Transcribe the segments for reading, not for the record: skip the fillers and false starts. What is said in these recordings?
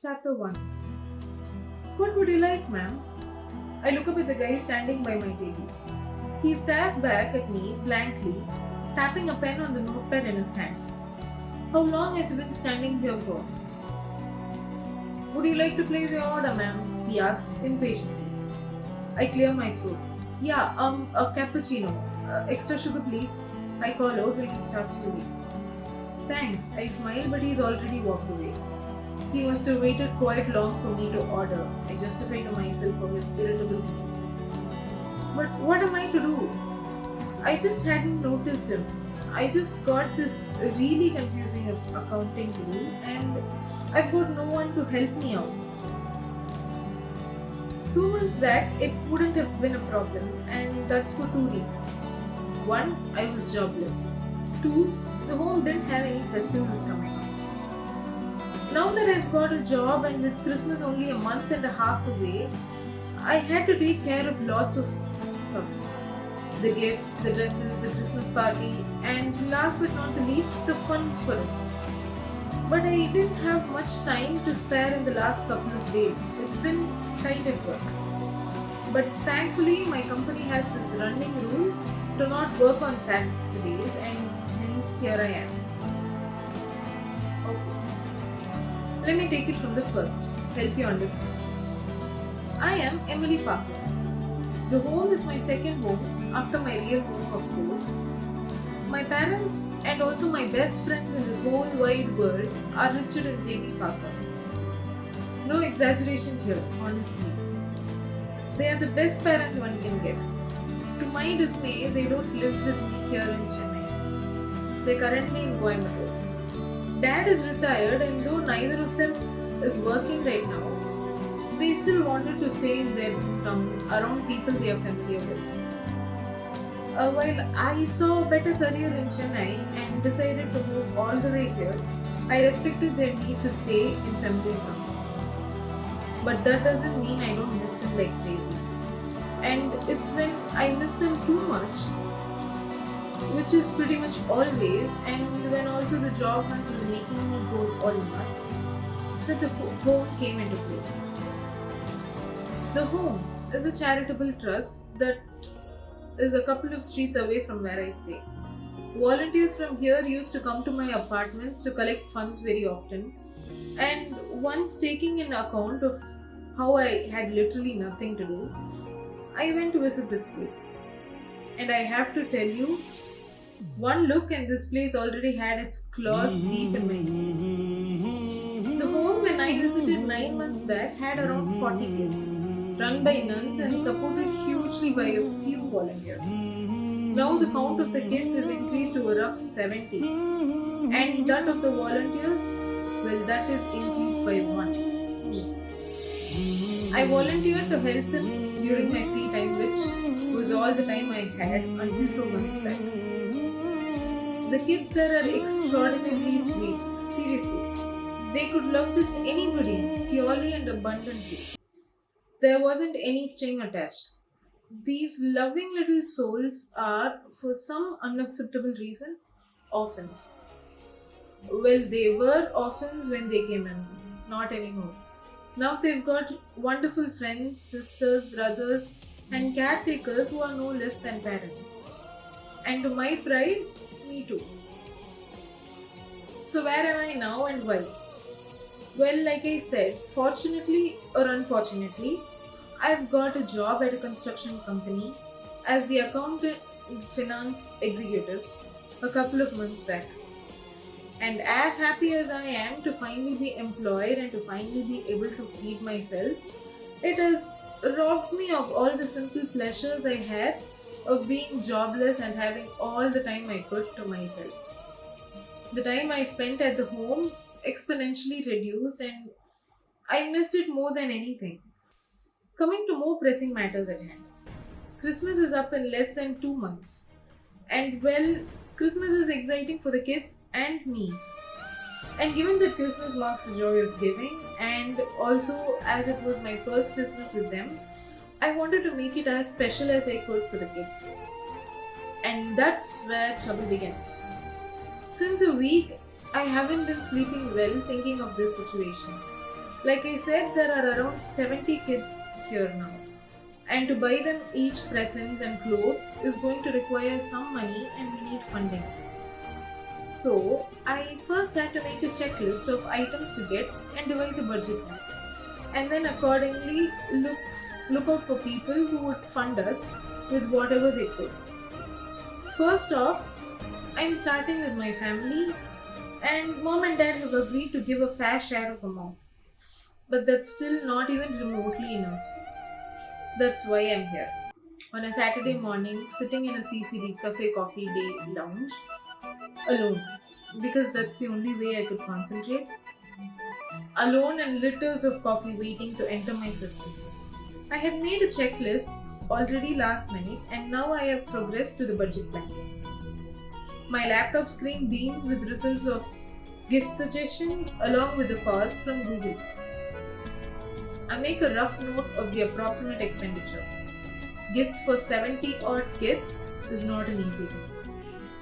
Chapter 1. What would you like, ma'am? I look up at the guy standing by my table. He stares back at me blankly, tapping a pen on the notepad in his hand. How long has he been standing here for? Would you like to place your order, ma'am? He asks impatiently. I clear my throat. Yeah, a cappuccino. Extra sugar, please. I call out when he starts to leave. Thanks. I smile, but he's already walked away. He must have waited quite long for me to order. I justify to myself for his irritable mood. But what am I to do? I just hadn't noticed him. I just got this really confusing accounting to do, and I've got no one to help me out. 2 months back, it wouldn't have been a problem, and that's for two reasons. One, I was jobless. Two, the home didn't have any festivals coming up. Now that I've got a job and with Christmas only a month and a half away, I had to take care of lots of stuffs. The gifts, the dresses, the Christmas party, and last but not the least, the funds for it. But I didn't have much time to spare in the last couple of days. It's been tight at work. But thankfully, my company has this running rule to not work on Saturdays, and hence here I am. Okay. Let me take it from the first, help you understand. I am Emily Parker. The home is my second home after my real home, of course. My parents and also my best friends in this whole wide world are Richard and Jamie Parker. No exaggeration here, honestly. They are the best parents one can get. To my dismay, they don't live with me here in Chennai. They're currently in Coimbatore. Dad is retired, and though neither of them is working right now, they still wanted to stay in their hometown around people they are familiar with. While I saw a better career in Chennai and decided to move all the way here, I respected their need to stay in family town. But that doesn't mean I don't miss them like crazy. And it's when I miss them too much, which is pretty much always, and when also the job hunt was making me go all nuts, that the home came into place. The home is a charitable trust that is a couple of streets away from where I stay. Volunteers from here used to come to my apartments to collect funds very often, and once taking in account of how I had literally nothing to do, I went to visit this place. And I have to tell you, one look and this place already had its claws deep in my skin. The home when I visited 9 months back had around 40 kids, run by nuns and supported hugely by a few volunteers. Now the count of the kids is increased to a rough 70, and that of the volunteers, well, that is increased by one, me. I volunteered to help them during my free time, which was all the time I had until 2 months back. The kids there are extraordinarily sweet, seriously. They could love just anybody, purely and abundantly. There wasn't any string attached. These loving little souls are, for some unacceptable reason, orphans. Well, they were orphans when they came in, not anymore. Now they've got wonderful friends, sisters, brothers, and caretakers who are no less than parents. And to my pride, me too. So, where am I now and why? Well, like I said, fortunately or unfortunately, I've got a job at a construction company as the accountant and finance executive a couple of months back. And as happy as I am to finally be employed and to finally be able to feed myself, it has robbed me of all the simple pleasures I had of being jobless and having all the time I could to myself. The time I spent at the home exponentially reduced, and I missed it more than anything. Coming to more pressing matters at hand. Christmas is up in less than 2 months. And well, Christmas is exciting for the kids and me. And given that Christmas marks the joy of giving, and also as it was my first Christmas with them, I wanted to make it as special as I could for the kids. And that's where trouble began. Since a week, I haven't been sleeping well thinking of this situation. Like I said, there are around 70 kids here now. And to buy them each presents and clothes is going to require some money and we need funding. So, I first had to make a checklist of items to get and devise a budget plan. And then accordingly look out for people who would fund us with whatever they could. First off, I'm starting with my family, and mom and dad have agreed to give a fair share of amount. But that's still not even remotely enough. That's why I'm here. On a Saturday morning, sitting in a CCD cafe coffee day lounge, alone. Because that's the only way I could concentrate. Alone and liters of coffee waiting to enter my system. I had made a checklist already last night and now I have progressed to the budget plan. My laptop screen beams with results of gift suggestions along with the cost from Google. I make a rough note of the approximate expenditure. Gifts for 70 odd kids is not an easy thing,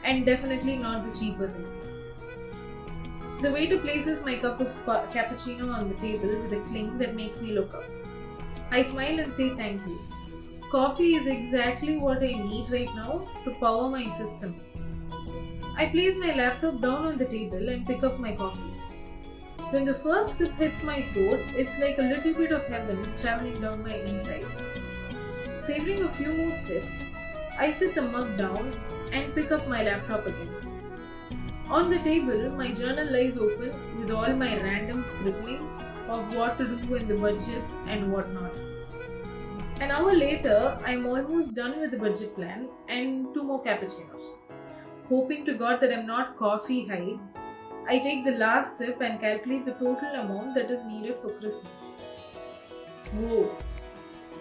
and definitely not the cheaper thing. The waiter places my cup of cappuccino on the table with a cling that makes me look up. I smile and say thank you. Coffee is exactly what I need right now to power my systems. I place my laptop down on the table and pick up my coffee. When the first sip hits my throat, it's like a little bit of heaven traveling down my insides. Savoring a few more sips, I set the mug down and pick up my laptop again. On the table, my journal lies open with all my random scribblings of what to do in the budgets and whatnot. An hour later, I'm almost done with the budget plan and 2 more cappuccinos. Hoping to God that I'm not coffee high, I take the last sip and calculate the total amount that is needed for Christmas. Whoa,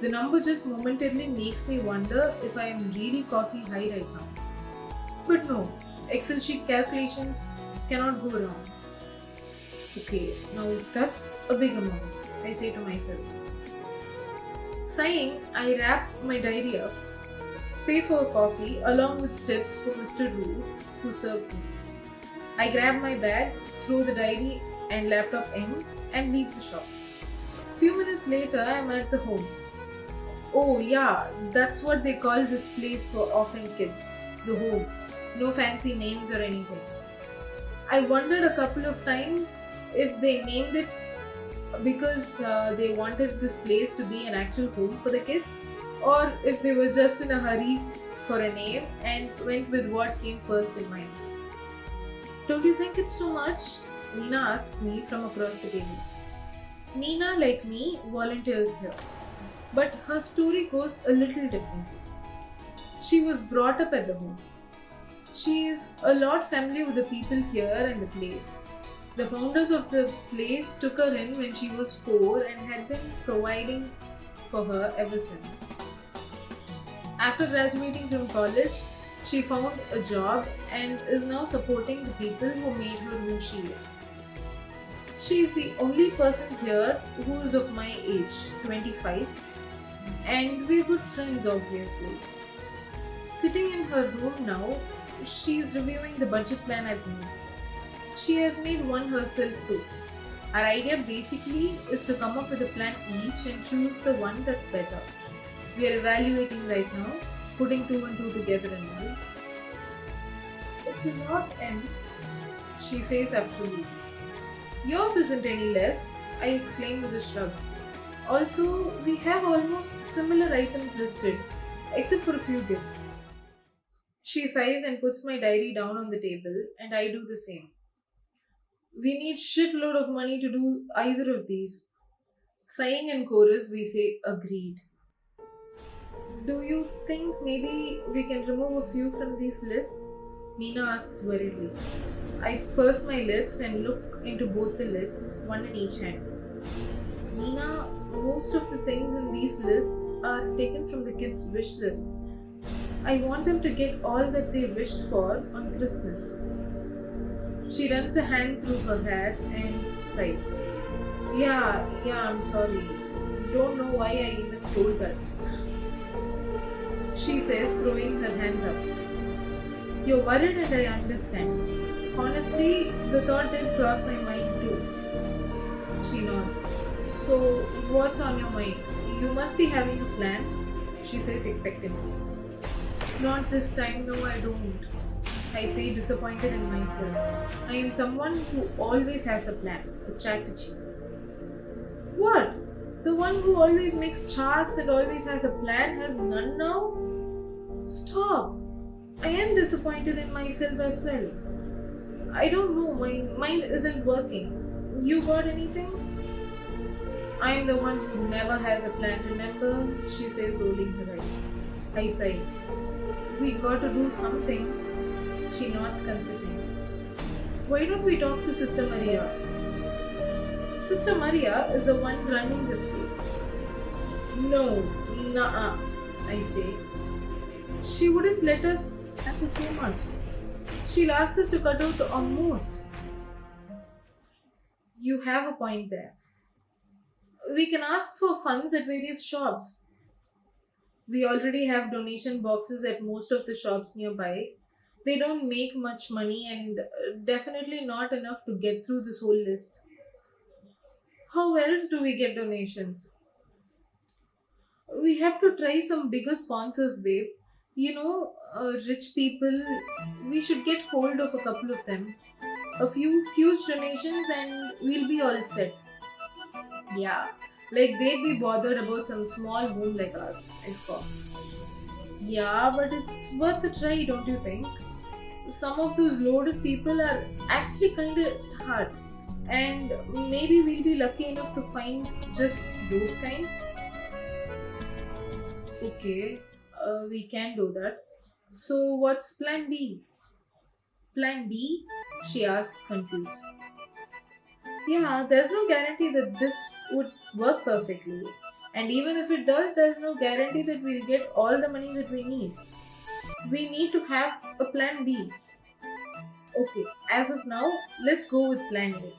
the number just momentarily makes me wonder if I am really coffee high right now. But no, Excel sheet calculations cannot go wrong. Okay, now that's a big amount, I say to myself. Sighing, I wrap my diary up, pay for a coffee along with tips for Mr. Roo who served me. I grab my bag, throw the diary and laptop in and leave the shop. Few minutes later, I'm at the home. Oh yeah, that's what they call this place for orphan kids, the home. No fancy names or anything. I wondered a couple of times if they named it because they wanted this place to be an actual home for the kids, or if they were just in a hurry for a name and went with what came first in mind. Don't you think it's too much? Nina asks me from across the table. Nina, like me, volunteers here, but her story goes a little differently. She was brought up at the home. She is a lot familiar with the people here and the place. The founders of the place took her in when she was 4 and had been providing for her ever since. After graduating from college, she found a job and is now supporting the people who made her who she is. She is the only person here who is of my age, 25, and we're good friends obviously. Sitting in her room now, she is reviewing the budget plan I've made. She has made one herself too. Our idea basically is to come up with a plan each and choose the one that's better. We are evaluating right now, putting 2 and 2 together and all. It will not end, she says after leaving. Yours isn't any less, I exclaim with a shrug. Also, we have almost similar items listed, except for a few gifts. She sighs and puts my diary down on the table, and I do the same. We need shitload of money to do either of these. Sighing in chorus, we say agreed. Do you think maybe we can remove a few from these lists? Nina asks worriedly. I purse my lips and look into both the lists, one in each hand. Nina, most of the things in these lists are taken from the kids' wish list. I want them to get all that they wished for on Christmas. She runs a hand through her hair and sighs. Yeah, I'm sorry. Don't know why I even told that. She says, throwing her hands up. You're worried and I understand. Honestly, the thought did cross my mind too. She nods. So, what's on your mind? You must be having a plan, she says expectantly. Not this time, no, I don't. I say, disappointed in myself. I am someone who always has a plan, a strategy. What? The one who always makes charts and always has a plan has none now? Stop. I am disappointed in myself as well. I don't know, my mind isn't working. You got anything? I'm the one who never has a plan, remember? She says, rolling her eyes. I sigh. We got to do something. She nods, considering. Why don't we talk to Sister Maria? Sister Maria is the one running this place. No, nah, I say. She wouldn't let us have so much. She'll ask us to cut out on most. You have a point there. We can ask for funds at various shops. We already have donation boxes at most of the shops nearby. They don't make much money and definitely not enough to get through this whole list. How else do we get donations? We have to try some bigger sponsors, babe. Rich people. We should get hold of a couple of them. A few huge donations and we'll be all set. Yeah, like they'd be bothered about some small home like us. I scoff. Yeah, but it's worth a try, don't you think? Some of those loaded people are actually kind of hard, and maybe we'll be lucky enough to find just those kind. Okay, we can do that. So, what's plan B? Plan B? She asked, confused. Yeah, there's no guarantee that this would work perfectly. And even if it does, there's no guarantee that we'll get all the money that we need. We need to have a plan B. Okay, as of now, let's go with plan A.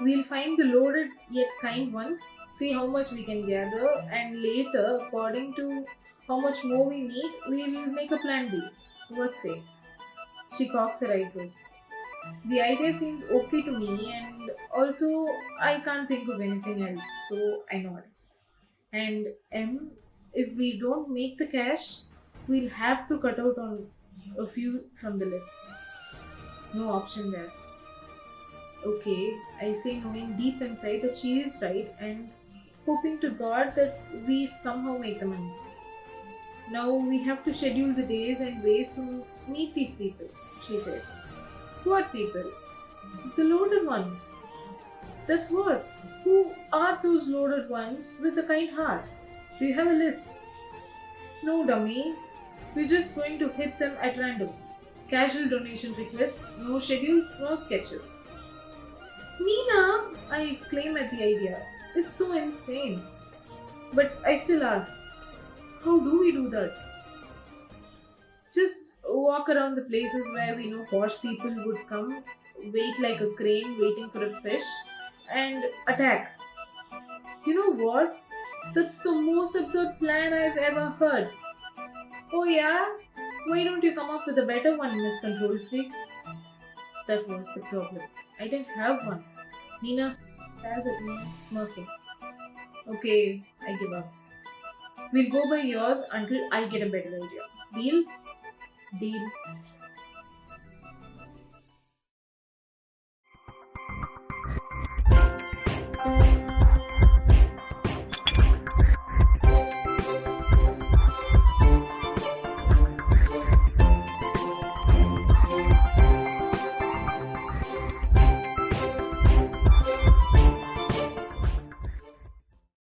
We'll find the loaded yet kind ones, see how much we can gather, and later, according to how much more we need, we'll make a plan B. What say? She cocks her eyebrows. The idea seems okay to me, and also I can't think of anything else, so I nod. And if we don't make the cash, we'll have to cut out on a few from the list. No option there. Okay, I say, knowing deep inside that she is right and hoping to God that we somehow make the money. Now we have to schedule the days and ways to meet these people, she says. What people? The loaded ones. That's what. Who are those loaded ones with the kind heart? Do you have a list? No, dummy. We're just going to hit them at random. Casual donation requests, no schedule, no sketches. Nina! I exclaim at the idea. It's so insane. But I still ask, how do we do that? Just walk around the places where we know posh people would come, wait like a crane waiting for a fish, and attack. You know what? That's the most absurd plan I've ever heard. Oh yeah? Why don't you come up with a better one, Miss Control Freak? That was the problem. I didn't have one. Nina stares at me, smirking. Okay, I give up. We'll go by yours until I get a better idea. Deal? Deal.